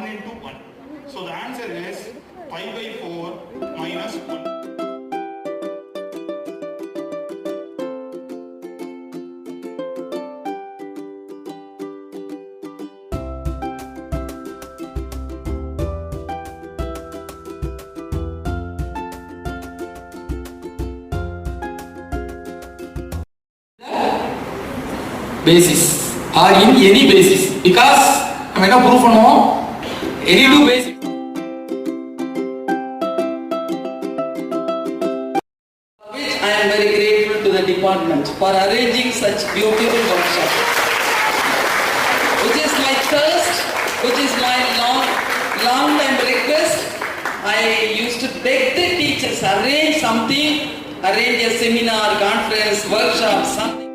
into 1. So the answer is 5 by 4 minus 1. basis or in any basis because நம்ம என்ன prove பண்ணுவோம் any two basis which I am very grateful to the department for arranging such beautiful workshop which is my thirst, which is my long time request. I used to beg the teachers arrange something, arrange a seminar, conference, workshop, something.